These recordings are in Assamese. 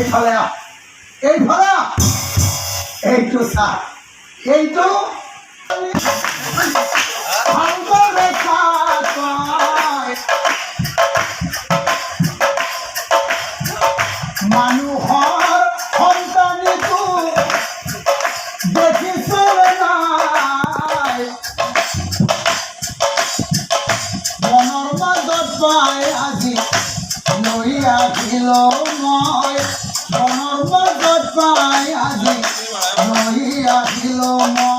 এইফালে এইফালে এইটো চা এইটো মানুহৰ সন্তানীটো দেখিছিলে নাই মনৰ মাজত পাই আজি লৈ আহিলো মই মনৰ মাজত পাই আজি লৈ আহিলো মই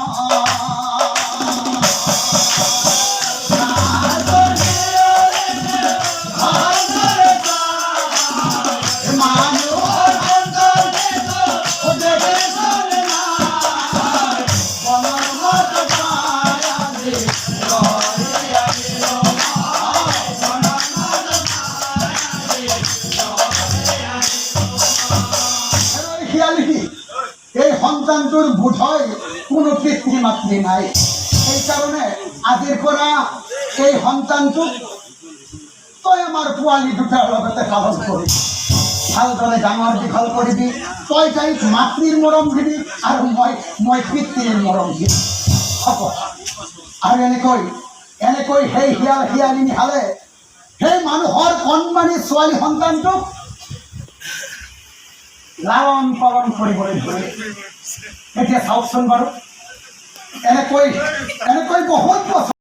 এই সন্তানটোৰ বোধহয় কোনো পিতৃ মাতৃ নাই সেইকাৰণে আজিৰ পৰা এই সন্তানটোক তই আমাৰ পোৱালি দুটাৰ লগতে পালন কৰিবি ভালদৰে ডাঙৰ দীঘল কৰিবি তই তাইক মাতৃৰ মৰম দিবি আৰু মই পিতৃৰ মৰম দিম হ'ব আৰু এনেকৈ সেই শিয়ালিনী হালে সেই মানুহৰ কণমানি ছোৱালী সন্তানটোক লালন পালন কৰিবলৈ ধৰিলে এতিয়া চাওকচোন বাৰু এনেকৈ বহুত বছৰ